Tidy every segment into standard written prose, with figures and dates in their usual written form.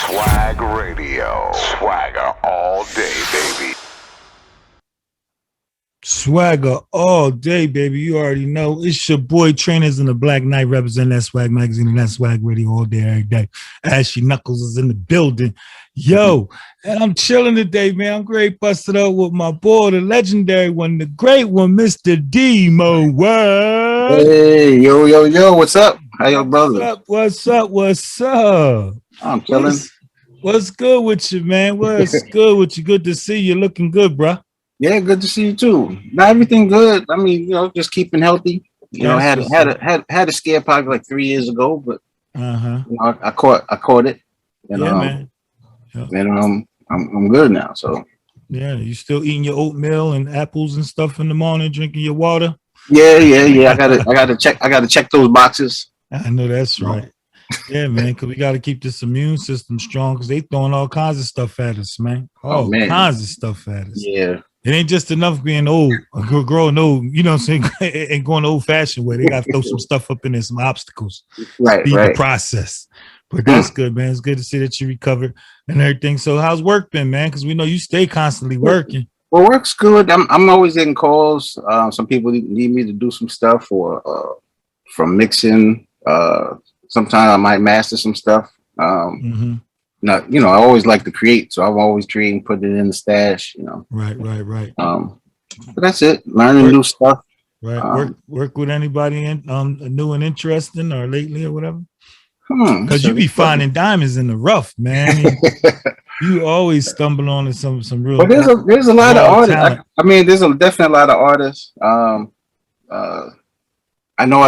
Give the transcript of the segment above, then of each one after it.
Swag Radio. Swagger all day, baby. Swagger all day, baby. You already know. It's your boy Trainers in the Black Knight representing that Swag Magazine and that Swag Radio all day, every day. Ashy Knuckles is in the building. Yo, and I'm chilling today, man. I'm great busted up with my boy, the legendary one, the great one, Mr. D-Moet. Hey, yo, what's up? How y'all brothers? What's up? I'm chilling. What's good with you, man? What's good with you? Good to see you. Looking good, bro. Yeah, good to see you too. Not everything good. I mean, just keeping healthy. Had a scare probably like 3 years ago, but I caught it. And, man. And I'm good now. So yeah, you still eating your oatmeal and apples and stuff in the morning, drinking your water. Yeah. I gotta check those boxes. I know that's right. Yeah, man, because we got to keep this immune system strong because they throwing all kinds of stuff at us, man. All kinds of stuff at us. Yeah. It ain't just enough being old, growing old, you know what I'm saying, and going old fashioned way. They got to throw some stuff up in there, some obstacles. Right. The process. But that's good, man. It's good to see that you recovered and everything. So how's work been, man? Because we know you stay constantly working. Well, work's good. I'm always getting calls. Some people need me to do some stuff or from mixing. Sometimes I might master some stuff. Not, I always like to create, so I'm always creating, putting it in the stash. Right. But that's it. Learning new stuff. Right. Work with anybody new and interesting or lately or whatever. Because you be finding diamonds in the rough, man. You always stumble on some real. But there's a lot of artists. I mean, there's definitely a lot of artists. I know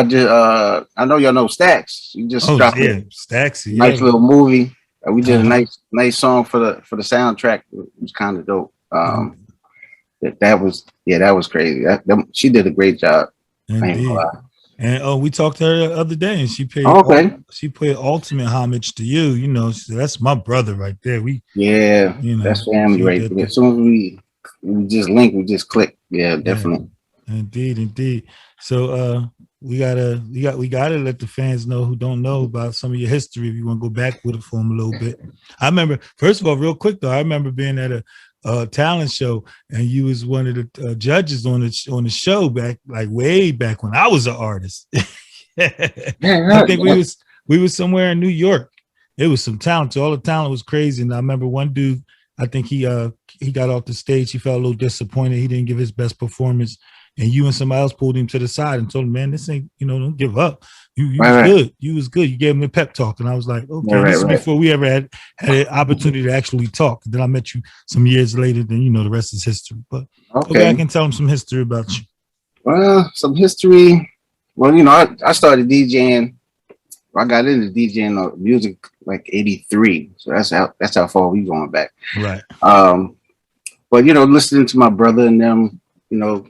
y'all know Stacks. You just dropped Stacks. Nice little movie. We did a nice song for the soundtrack. It was kind of dope. That was crazy. She did a great job. Indeed. And we talked to her the other day, and she paid ultimate homage to you. She said, that's my brother right there. That's family right there. As soon as we just link, we just click. Yeah, definitely. Indeed. So we gotta let the fans know who don't know about some of your history. If you want to go back with it for them a little bit. I remember, first of all, real quick though, I remember being at a talent show, and you was one of the judges on the show back, like way back when I was an artist. I think we was somewhere in New York. It was some talent. So all the talent was crazy. And I remember one dude, I think he got off the stage. He felt a little disappointed. He didn't give his best performance. And you and somebody else pulled him to the side and told him, man, this ain't, don't give up. You was good. You was good. You gave him a pep talk. And I was like, okay, this is before we ever had an opportunity to actually talk. Then I met you some years later, then the rest is history. But okay, I can tell him some history about you. Well, some history. Well, I started DJing. I got into DJing music like 83. So that's how far we going back. Right. But listening to my brother and them,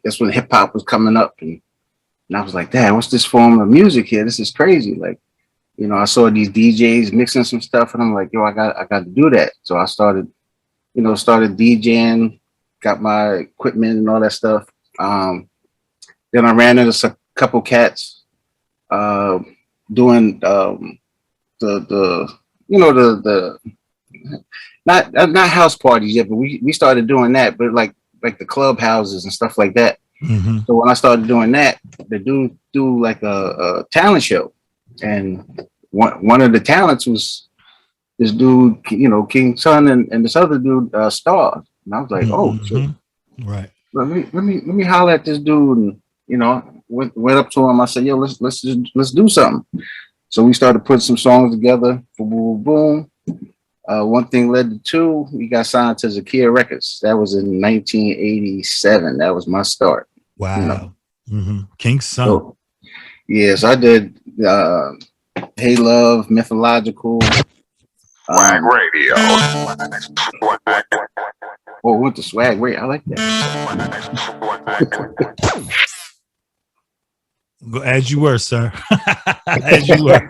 that's when hip hop was coming up, and I was like, Dad, what's this form of music here? This is crazy. Like, I saw these DJs mixing some stuff, and I'm like, yo, I got to do that. So I started DJing, got my equipment and all that stuff. Then I ran into a couple cats doing the not house parties yet, but we started doing that, but like the clubhouses and stuff like that. So when I started doing that, the dude do like a talent show, and one of the talents was this dude, King Son, and this other dude, Star. And I was like, shit. Right. Let me holler at this dude, and went up to him. I said, yo, let's do something. So we started putting some songs together. Boom, boom, boom. One thing led to two. We got signed to Zakia Records. That was in 1987. That was my start. Wow. King's Son. So, yes, I did Hey Love, Mythological. Swag Radio. Went to Swag Radio. I like that. As you were, sir. As you were.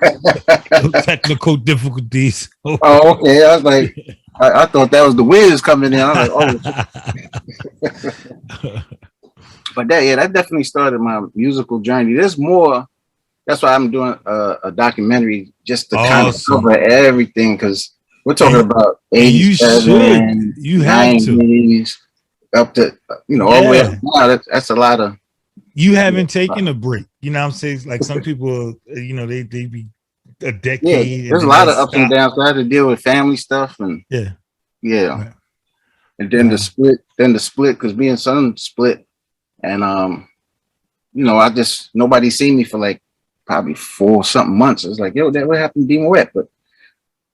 No technical difficulties. Oh, okay. I was like, I thought that was the Wiz coming in. I was like, But that definitely started my musical journey. There's more. That's why I'm doing a documentary just to kind of cover everything, because We're talking about you 87, should. You have to. 90s, up to all the way up now. That's a lot of. You haven't taken a break. You know what I'm saying? Like some people, they be a decade. Yeah, there's a lot of ups and downs. I had to deal with family stuff and yeah. Right. And then the split, because me and son split, and nobody seen me for like probably 4 something months. It was like, yo, what happened to D-Moet? But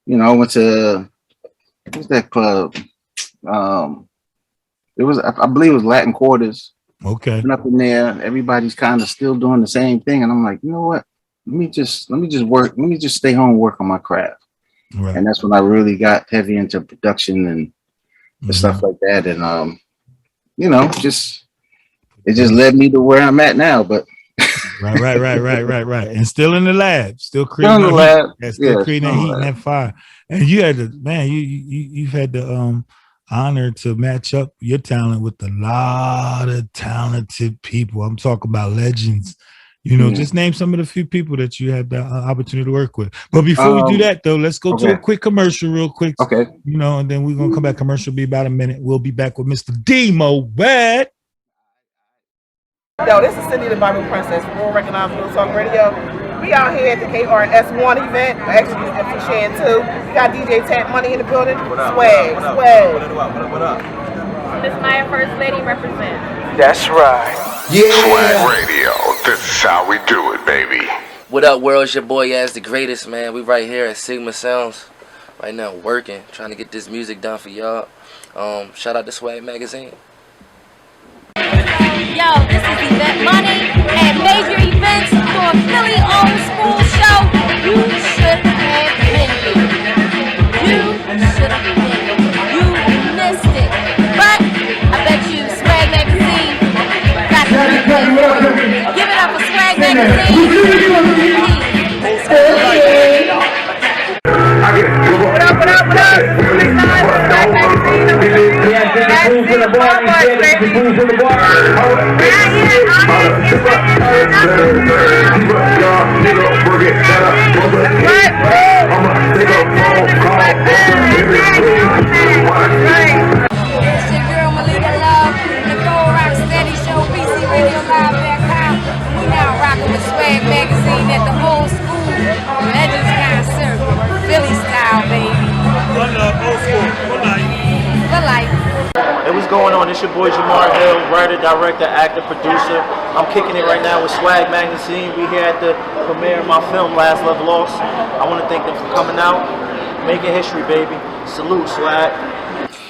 I went to what's that club? It was, I believe it was Latin Quarters. Okay. And up in there, everybody's kind of still doing the same thing, and I'm like, you know what? Let me just work. Let me just stay home and work on my craft. Right. And that's when I really got heavy into production and stuff like that. And it just led me to where I'm at now. But right. And still in the lab, still creating the lab. Still creating that heat and that fire. And you had you've had the honor to match up your talent with a lot of talented people. I'm talking about legends. Just name some of the few people that you had the opportunity to work with. But before we do that, though, let's go to a quick commercial real quick. Okay. And then we're going to come back. Commercial will be about a minute. We'll be back with Mr. D-Moet. Yo, this is Cindy the Bible Princess from Rural Recognized Real Talk Radio. We out here at the KRS1 event. Actually, it's Shan too. We got DJ Tap Money in the building. Swag. What up? Miss Maya First Lady represent. That's right. Yeah. Swag Radio. This is how we do it, baby. What up, world? It's your boy Yaz the Greatest, man. We right here at Sigma Sounds. Right now working, trying to get this music done for y'all. Shout out to Swag Magazine. Yo, this is Event Money and Major Events for a Philly old school show. You should have been here. You should have been here. You missed it. But I bet you Swag Magazine got the replay for you. Give it up for Swag Magazine. What up? Swag Magazine at the old school Legends concert, Philly style, baby. One love, old school, for life. For life. Hey, what's going on? It's your boy Jamar Hill, writer, director, actor, producer. I'm kicking it right now with Swag Magazine. We here at the premiere of my film, Last Love Lost. I want to thank them for coming out, making history, baby. Salute, Swag.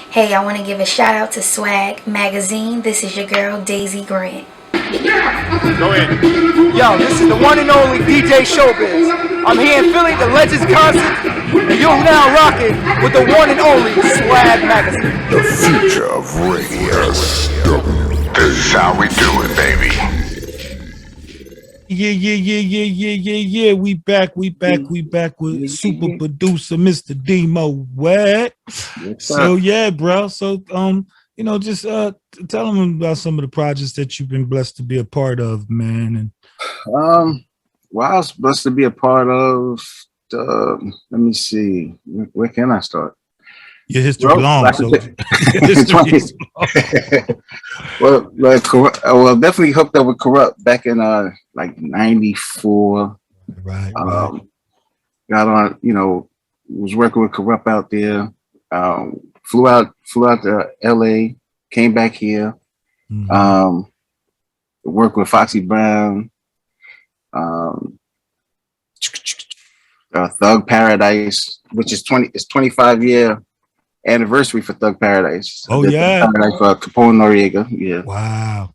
Hey, I want to give a shout out to Swag Magazine. This is your girl, Daisy Grant. Go ahead. Yo, this is the one and only DJ Showbiz. I'm here in Philly, the Legends concert, and you're now rocking with the one and only Swag Magazine. The future of radio. This is how we do it, baby. Yeah. We back with super producer Mr. D-Moet. So yeah, bro. So just tell them about some of the projects that you've been blessed to be a part of, man. And well, I was blessed to be a part of. Let me see. Where can I start? Your history long. So history is long. well, definitely hooked up with Corrupt back in like '94. Right. Got on. Was working with Corrupt out there. Flew out to LA, came back here, worked with Foxy Brown, Thug Paradise, which is 25-year anniversary for Thug Paradise. Oh yeah, Paradise for Capone Noriega. Yeah. Wow.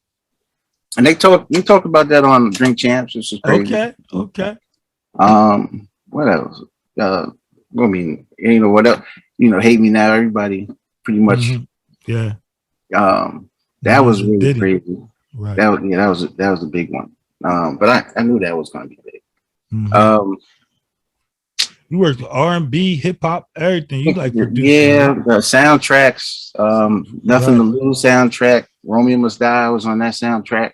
And we talked about that on Drink Champs, which is crazy. Okay. What else? What else? Hate Me Now, everybody pretty much. Yeah. That was really crazy. Right. That was a big one. But I knew that was gonna be big. You worked with R&B, hip hop, everything. You like producing. Yeah, the soundtracks, Nothing to Lose soundtrack. Romeo Must Die was on that soundtrack.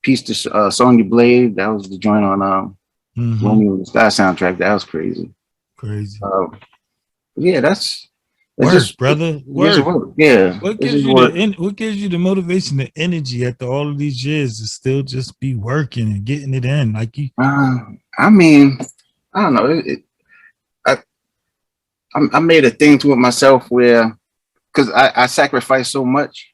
Peace to Sonya Blade, that was the joint on Romeo Must Die soundtrack. That was crazy. Crazy. Yeah, that's Work, just brother. work. Work. Yeah. What It's gives just you work. what gives you the motivation, the energy after all of these years to still just be working and getting it in? Like you, I mean, I don't know. I I made a thing with myself where because I sacrificed so much.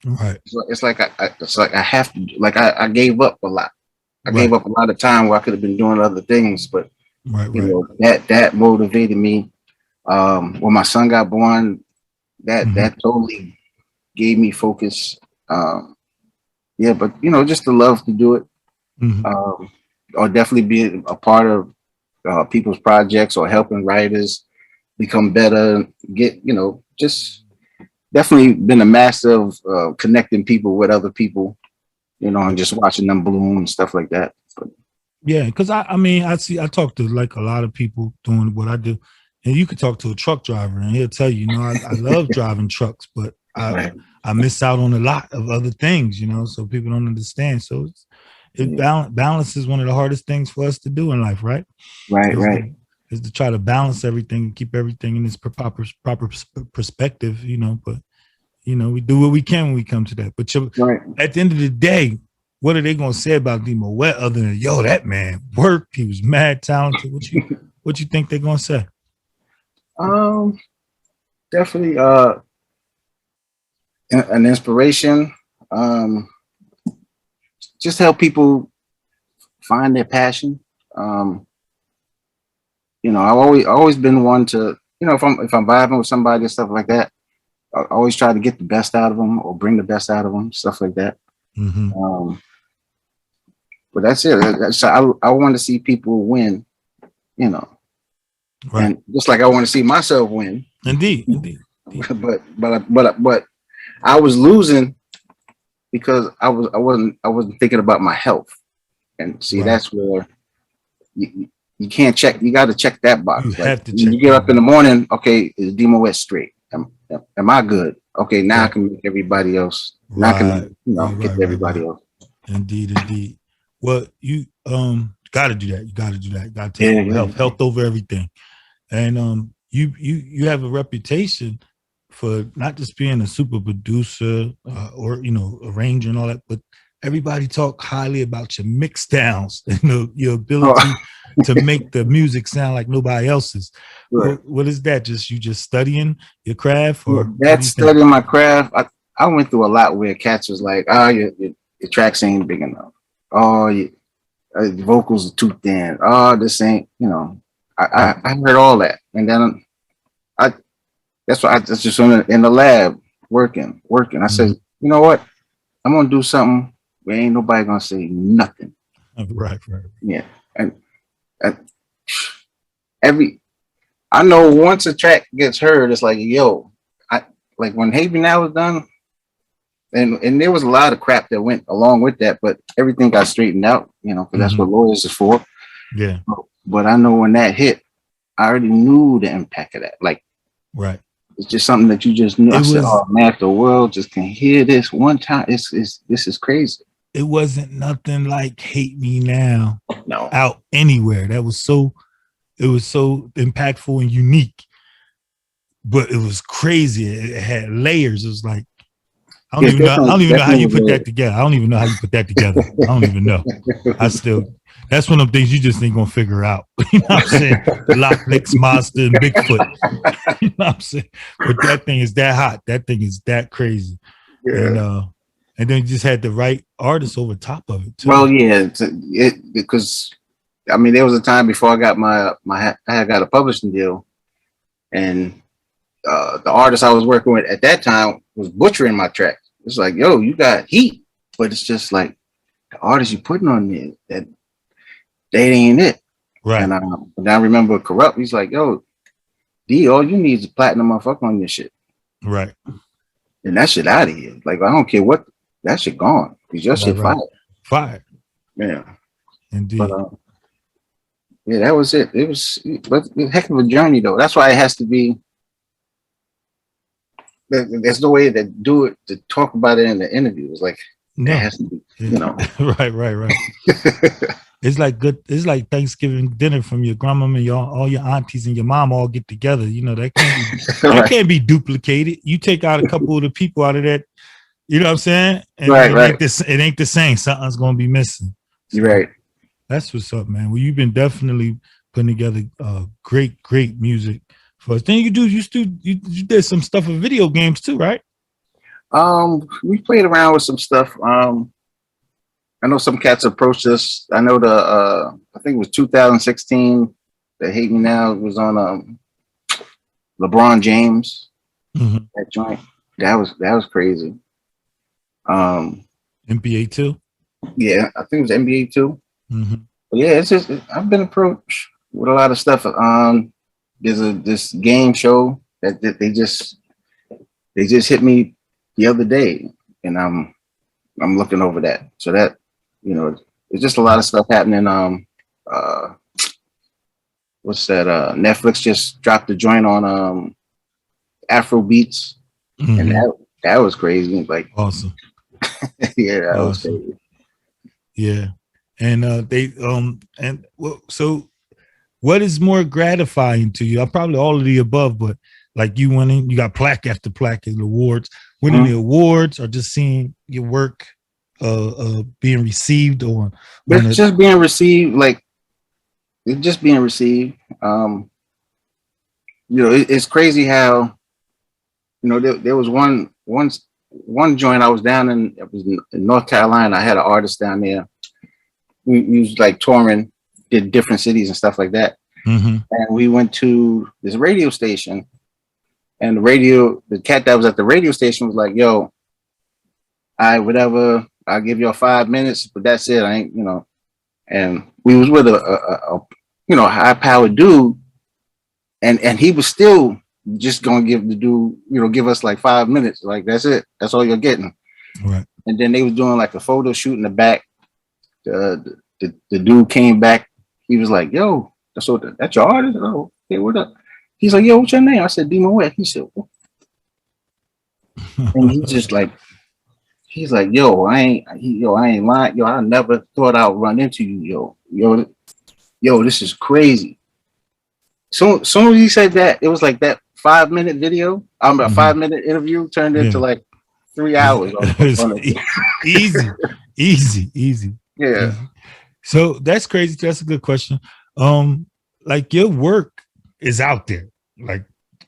right, It's like it's like I have to like I gave up a lot. I gave right, up a lot of time where I could have been doing other things, but right, you right. know that motivated me. When my son got born, that totally gave me focus. Um, yeah, but you know, just the love to do it, Mm-hmm. or definitely be a part of people's projects or helping writers become better. Get you know, just definitely been a master of connecting people with other people. You know, and just watching them bloom and stuff like that. But, Yeah, because I mean, I talk to like a lot of people doing what I do, and you could talk to a truck driver and he'll tell you, you know, I love driving trucks, but right, I miss out on a lot of other things, you know, so people don't understand. So balance is one of the hardest things for us to do in life, right? right, Is right, to, is to try to balance everything and keep everything in its proper perspective, you know. But you know, we do what we can when we come to that. But right. at the end of the day, what are they gonna say about D-Moet other than yo, that man worked, he was mad talented? What you think they're gonna say? Um, Definitely an inspiration. Um, just help people find their passion. Um, you know, I've always been one to, you know, if I'm vibing with somebody and stuff like that, I always try to get the best out of them or bring the best out of them, stuff like that. Mm-hmm. But that's it. So I want to see people win, you know, Right. and just like I want to see myself win. Indeed. But I was losing because I wasn't thinking about my health. And see, Right. that's where you can't check. You got to check that box. You Like have to when check you get that up in the morning, okay, is D-Moet straight? Am I good? Okay, now I Right. can make everybody else. Now I can, Right. you know, get to everybody else. Indeed. Well, you gotta do that. You gotta do that. You gotta take Yeah. health over everything. And you have a reputation for not just being a super producer or you know arranger and all that, but everybody talk highly about your mix downs and your ability to make the music sound like nobody else's. Right. What is that? Just you just studying your craft, or what do That's you think? studying my craft. I went through a lot where cats was like, "Oh, your tracks ain't big enough. Oh, your vocals are too thin. Oh, this ain't." You know, I heard all that, and then I that's why I was just in the lab working. I said, you know what? I'm gonna do something where ain't nobody gonna say nothing. Right. Yeah, and I know once a track gets heard, it's like, yo, I like when Haven Now was done, and there was a lot of crap that went along with that, but everything got straightened out, you know, because that's what lawyers is for. Yeah. But I know when that hit, I already knew the impact of that. Like, Right. it's just something that you just knew. I said, oh man, if the world just can hear this one time, this is crazy. It wasn't nothing like Hate Me Now No. out anywhere. It was so impactful and unique, but it was crazy. It had layers. It was like I don't even know how you put that together. I don't even know how you put that together. I don't even know. That's one of them things you just ain't gonna figure out. You know what I'm saying? Loch Ness Monster and Bigfoot. You know what I'm saying? But that thing is that hot. That thing is that crazy. Yeah. And then you just had the right artists over top of it too. Well, yeah, because I mean, there was a time before I got I had got a publishing deal, and the artist I was working with at that time was butchering my tracks. It's like, yo, you got heat, but it's just like the artist you putting on there that ain't it. Right. And I remember Corrupt. He's like, yo, D, all you need is a platinum motherfucker on your shit. Right. And that shit out of here. Like, I don't care what, that shit gone. Because your shit fired. Yeah. Indeed. But yeah, that was it. It was a heck of a journey though. That's why it has to be. There's no way to talk about it in the interview. It's like, no. It has to be, you know. Right. it's like good. It's like Thanksgiving dinner from your grandma and all your aunties and your mom all get together. You know that can't be Right. that can't be duplicated. You take out a couple of the people out of that. You know what I'm saying? And Right, it right. ain't this. It ain't the same. Something's gonna be missing. So You're right. that's what's up, man. Well, you've been definitely putting together great music for us. Then you did some stuff with video games too, right? We played around with some stuff. I know some cats approached us. I know I think it was 2016. That Hate Me Now was on LeBron James. Mm-hmm. That joint. That was crazy. NBA too. Yeah, I think it was NBA too. Mm-hmm. But yeah, it's just I've been approached with a lot of stuff. There's this game show that they just hit me the other day, and I'm looking over that. So that, you know, it's just a lot of stuff happening. What's that? Netflix just dropped a joint on Afro beats, Mm-hmm. and that was crazy. Like, Awesome. yeah, that was Awesome. crazy. Yeah. And so what is more gratifying to you? Probably all of the above, but like you winning, you got plaque after plaque and awards, winning the awards, or just seeing your work being received It's just being received, like it's just being received. You know, it's crazy how, you know, there was one joint I was down in, it was in North Carolina. I had an artist down there. We was like touring, did different cities and stuff like that. Mm-hmm. And we went to this radio station, and the cat that was at the radio station was like, "Yo, whatever, I'll give y'all 5 minutes, but that's it. I ain't, you know." And we was with a you know, high powered dude, and he was still just gonna give the dude, you know, give us like 5 minutes, like that's it, that's all you're getting. Right. And then they was doing like a photo shoot in the back. The dude came back. He was like, "Yo, that's your artist? Oh, hey, what up?" He's like, "Yo, what's your name?" I said, D-Moet. He said, "What?" And he's just like, he's like, "Yo, I ain't lying. Yo, I never thought I'd run into you. Yo, this is crazy." So soon as he said that, it was like that 5-minute video. A 5-minute interview turned into like 3 hours. Easy. Yeah. So that's crazy. That's a good question. Like your work is out there. Like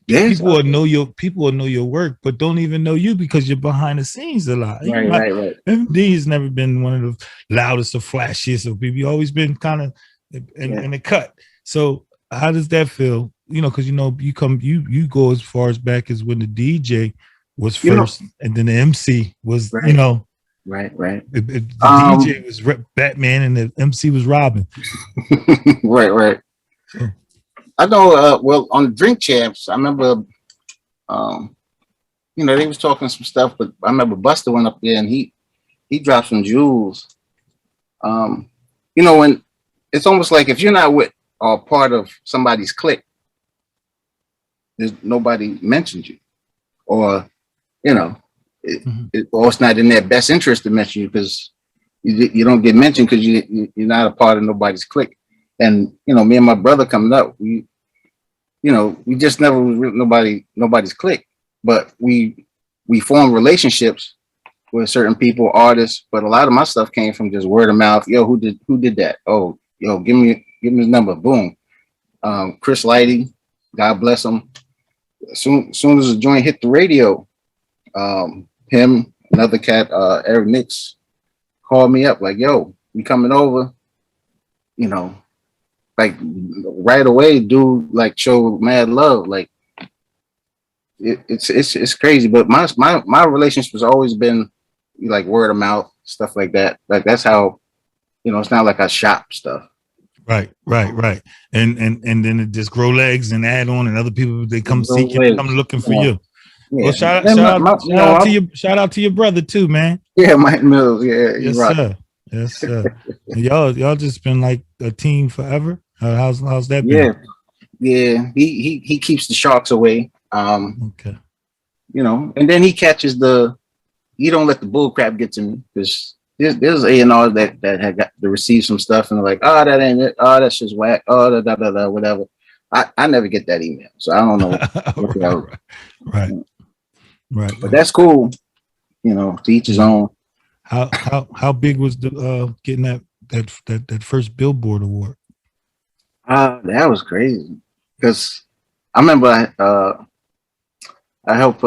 people will know your work, but don't even know you because you're behind the scenes a lot. Right. MD has never been one of the loudest or flashiest of people. You've always been kind of in the cut. So how does that feel? You know, because you know you go as far as back as when the DJ was first, and then the MC was, you know. Right. The DJ was Batman and the MC was Robin. Right. I know. Well, on Drink Champs, I remember. You know, they was talking some stuff, but I remember Buster went up there and he dropped some jewels. You know, when it's almost like if you're not with or part of somebody's clique, there's nobody mentions you, or you know. Or it's not in their best interest to mention you because you don't get mentioned because you're not a part of nobody's clique. And you know, me and my brother coming up, we just never was nobody's clique, but we formed relationships with certain people, artists. But a lot of my stuff came from just word of mouth. Yo, who did that? Oh, yo, give me his number. Boom. Chris Lighty, God bless him. Soon as the joint hit the radio, him, another cat, Eric Nix, called me up like, "Yo, we coming over." You know, like right away, dude, like showed mad love. Like it's crazy. But my relationship has always been like word of mouth, stuff like that. Like that's how, you know, it's not like I shop stuff. Right. And then it just grow legs and add on, and other people they come seeking, come looking for you. Yeah. Well, shout out to your brother too, man. Yeah, Mike Mills. Yeah, yes, sir. y'all just been like a team forever. How's that been? Yeah. He keeps the sharks away. Okay. You know, and then he catches he don't let the bull crap get to me because there's A&R that had got to receive some stuff and they're like, oh, that ain't it. Oh, that's just whack. Oh, whatever. I never get that email, so I don't know what the hell. Right. But that's cool. You know, to each his own. How big was the getting that first Billboard award? That was crazy because I remember I helped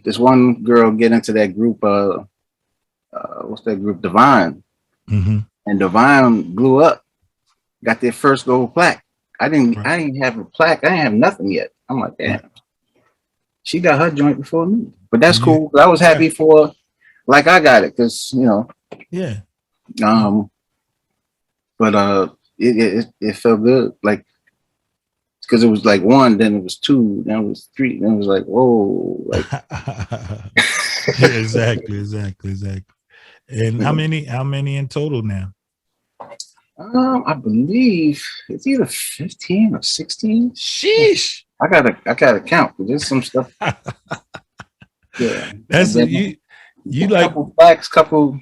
this one girl get into that group. What's that group? Divine. Mm-hmm. And Divine blew up. Got their first gold plaque. I didn't have a plaque. I didn't have nothing yet. I'm like, damn. She got her joint before me. But that's cool. I was happy for like I got it because you know. Yeah. But it felt good, like because it was like one, then it was two, then it was three, then it was like whoa, like yeah, exactly. And how many in total now? I believe it's either 15 or 16. Sheesh. I gotta count. There's some stuff. Yeah, that's you like couple facts, couple.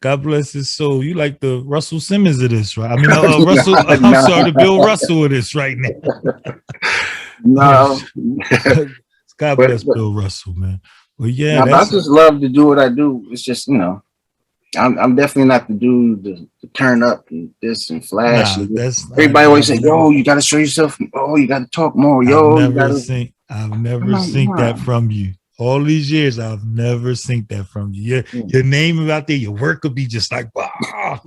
God bless his soul. You like the Russell Simmons of this, right? I mean, Russell. I'm sorry, the Bill Russell of this right now. No, God bless Bill Russell, man. Well, yeah, I just love to do what I do. It's just I'm definitely not the dude to turn up and this and flash. Everybody always say, "Yo, you got to show yourself. Oh, you got to talk more. Yo, I've never seen that from you. All these years, I've never seen that from you. Your name out there, your work will be just like, wow.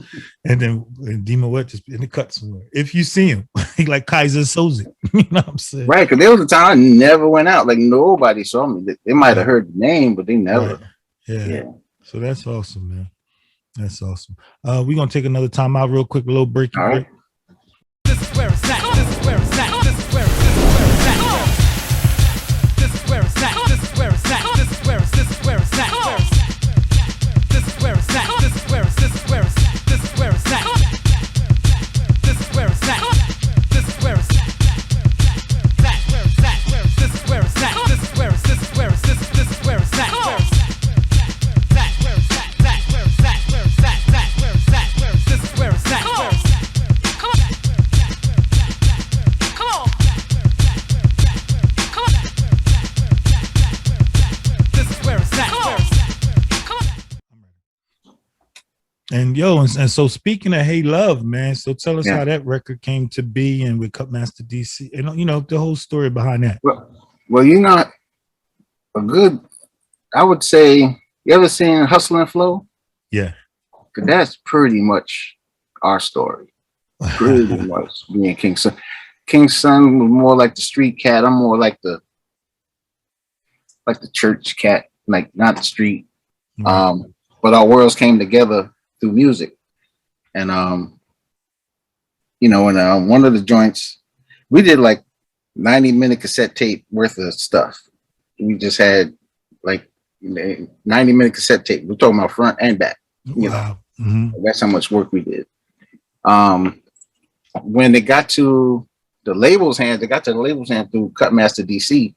And then D-Moet just in the cut somewhere. If you see him, like Kaiser Soze. You know what I'm saying? Right, because there was a time I never went out. Like nobody saw me. They might have heard the name, but they never. Right. Yeah. So that's awesome, man. That's awesome. We're going to take another time out real quick, a little break. All right. This is where it's at. This is where it's at. This is where it's at. This is where it's at. This is where it's at. This is where it's at. This is where it's at. This is where it's at. This is where it's at. This is where it's at. This is where it's at. This is where it's at. This is where it's at. This is where it's at. This is where it's at. This is where it's at. And so speaking of Hey Love, man, so tell us how that record came to be and with Cutmaster DC and the whole story behind that. Well, I would say, you ever seen Hustle and Flow? Yeah. Cause that's pretty much our story. Pretty much being King's Son. King's Son was more like the street cat. I'm more like the church cat, like not the street. Mm-hmm. But our worlds came together through music. And one of the joints, we did like 90-minute cassette tape worth of stuff. We just had like 90-minute cassette tape. We're talking about front and back. Wow. Mm-hmm. That's how much work we did. When they got to the label's hands, through Cutmaster DC.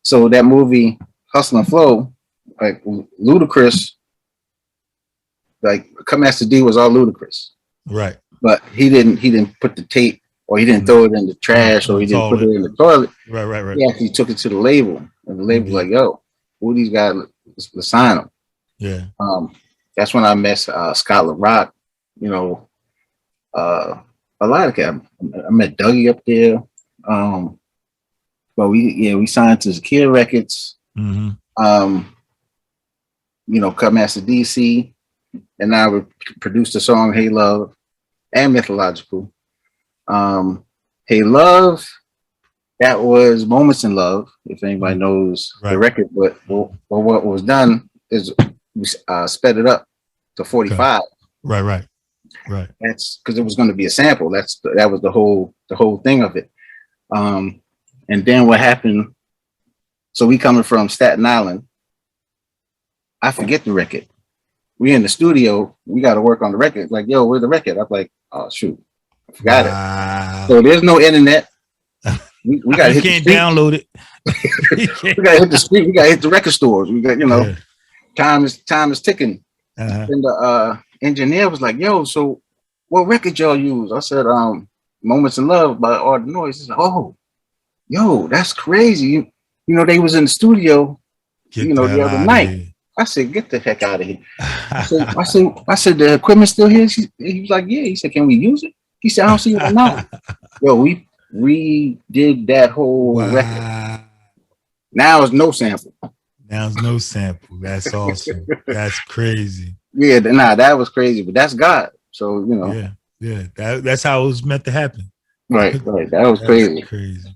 So that movie, Hustle and Flow, like Ludacris, like Cutmaster D was all Ludacris. Right. But he didn't put the tape, or he didn't throw it in the trash, or he didn't put it in the toilet. Right. He actually took it to the label, and the label was like, yo, who these guys, let's sign them. Yeah. That's when I met Scott LaRock, a lot of guys. I met Dougie up there. But we signed to Zakia Records. Mm-hmm. Cutmaster DC, and now we produced the song Hey Love and Mythological. Hey Love, that was Moments in Love, if anybody knows the record. But what was done is we sped it up to 45. Okay. Right. That's because it was going to be a sample. That was the whole thing of it. And then what happened? So we coming from Staten Island. I forget the record. We in the studio. We got to work on the record. Like, yo, where's the record? I'm like, oh shoot, I forgot it. So there's no internet. We got to hit the street. Download it. We got to hit the street. We got to hit the record stores. We got time is ticking. And the engineer was like, "Yo, so what record y'all use?" I said, "Moments in Love" by Art Noise. He said, "Oh, yo, that's crazy. You know, they was in the studio, Get the the hell other out of night." here. I said, "Get the heck out of here." I said, "The equipment's still here?" He was like, "Yeah." He said, "Can we use it?" He said, "I don't see why not." Yo, we redid that whole record. Wow. Now it's no sample. Now there's no sample. That's awesome. That's crazy. Yeah, nah, that was crazy, but that's God. So, Yeah. That's how it was meant to happen. Right. That was crazy. Crazy.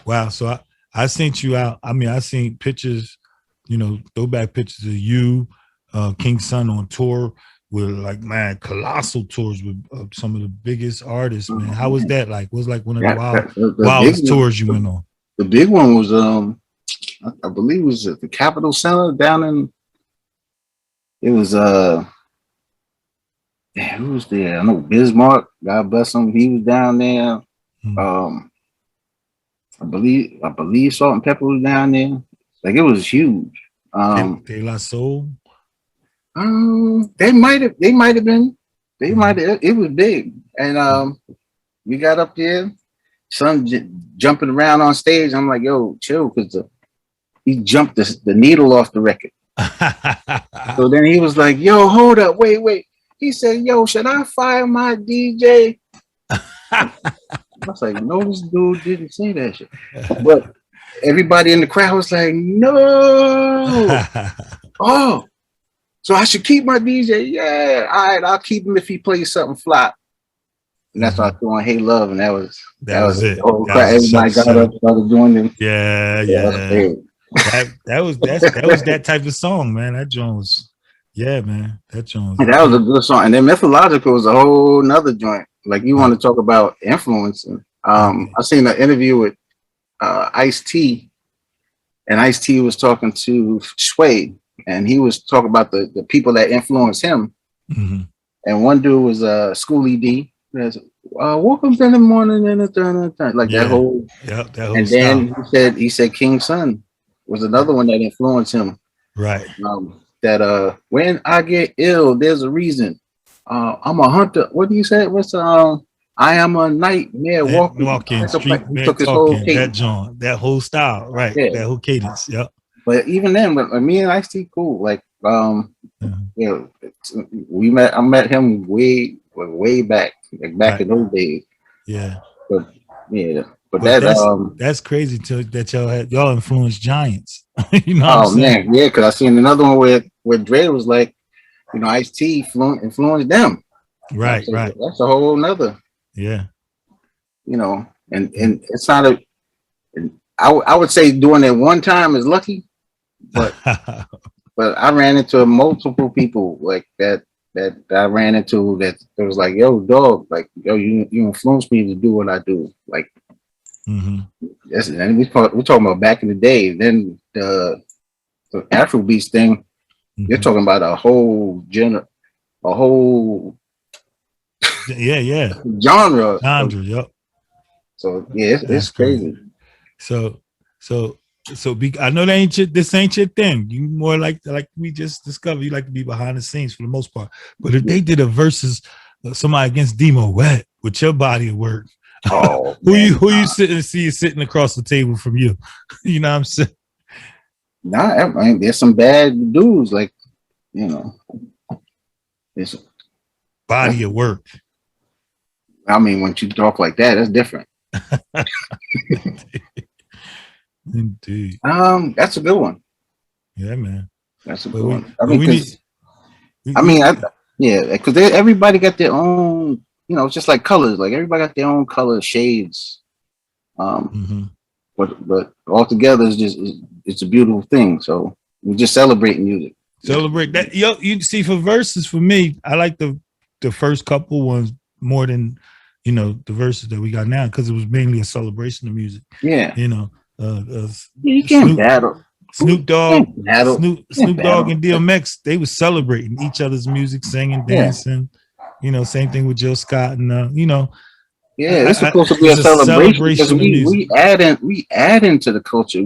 Wow. So I sent you out. I mean, I seen pictures, throwback pictures of you, King Son on tour with colossal tours with some of the biggest artists, man. How was that like? Was like one of the wildest tours you went on? The big one was I believe it was at the Capitol Center down in. It was who was there? I know Bismarck. God bless him. He was down there. I believe Salt and Pepper was down there. Like, it was huge. De La Soul. They might have been. It was big. And we got up there, son jumping around on stage. I'm like, "Yo, chill," because he jumped the needle off the record. So then he was like, "Yo, hold up, wait." He said, "Yo, should I fire my DJ?" I was like, "No, this dude didn't say that shit." But everybody in the crowd was like, "No." Oh, so I should keep my DJ? Yeah, all right, I'll keep him if he plays something flop. And that's why I threw on "Hey Love," and that was it. Everybody got up, started doing it. Yeah. That was that type of song, man. That joint was, man. That joint was. That was a good song. And then Mythological was a whole nother joint. Like, you want to talk about influencing. I seen an interview with Ice-T, and Ice-T was talking to Sway, and he was talking about the people that influenced him. Mm-hmm. And one dude was Schoolie D. Woke up in the morning and that whole. Yep, that whole. And then he said King Son was another one that influenced him. Right. That when I get ill, there's a reason. I'm a hunter. What do you say? What's I am a nightmare walking. Street man took his talking. whole That joint, that whole style, right? Yeah. That whole cadence. Yep. But even then, me and Ice-T cool. Like, I met him way back, like back in those days. Yeah. But that's crazy that y'all influenced giants. Man, yeah, because I seen another one where Dre was like, Ice-T influenced them. Right. That's a whole nother. Yeah. And it's not I would say doing it one time is lucky, but but I ran into multiple people like that I ran into that it was like, "Yo, dog, like, yo, you influenced me to do what I do." Like, and we're talking about back in the day. Then the Afrobeats thing, you're talking about a whole genre. Yep. So it's crazy. So I know this ain't your thing. You more like we just discovered, you like to be behind the scenes for the most part. But if they did a versus somebody against D-Moet with your body of work, who you sitting across the table from you? You know what I'm saying? Nah, I mean, there's some bad dudes, like, it's body of work. I mean, when you talk like that, that's different. Indeed. That's a good one. Yeah, man. That's a good one. Because everybody got their own. It's just like colors. Like, everybody got their own color shades. But all together it's a beautiful thing. So we just celebrate music. Celebrate that. You see, for verses, for me, I like the first couple ones more than the verses that we got now, because it was mainly a celebration of music. Yeah. You can't battle. Snoop Dogg and DMX, they was celebrating each other's music, singing, dancing. Same thing with Jill Scott and it's supposed to be a celebration because we add into the culture.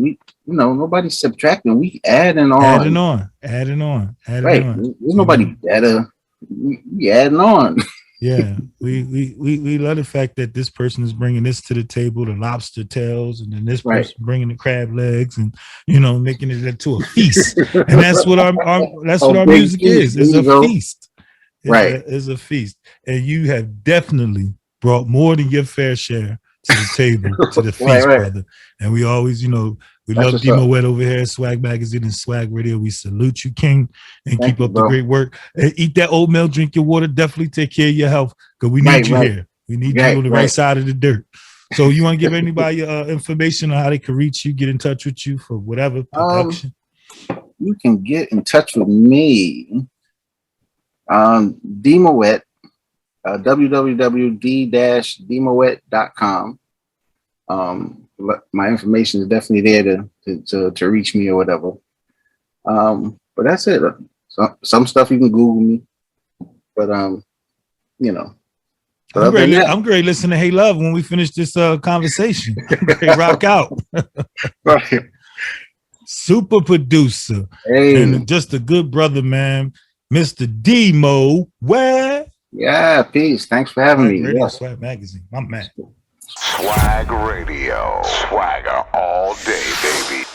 nobody's subtracting. We adding on. Adding on. Right. There's nobody better. We adding on. Yeah, we love the fact that this person is bringing this to the table, the lobster tails, and then this person bringing the crab legs, and making it into a feast. And that's what our music is. It's a feast. It's a feast. And you have definitely brought more than your fair share to the table, to the feast, brother. And we always, we love D-Moet over here at Swag Magazine and Swag Radio. We salute you, King, and keep up the great work. And eat that oatmeal, drink your water. Definitely take care of your health, because we need you here. We need you on the right side of the dirt. So you want to give anybody information on how they can reach you, get in touch with you for whatever production? You can get in touch with me on D-Moet, www.d-moet.com. My information is definitely there to reach me or whatever. But that's it. Some stuff you can Google me, but I'm great listening to Hey Love when we finish this conversation. Great rock out. Right. Super producer. Hey. And just a good brother, man. Mr. D-Moet. Where? Yeah, peace. Thanks for having me. Radio Swag Magazine. My man. Swag Radio. Swagger all day, baby.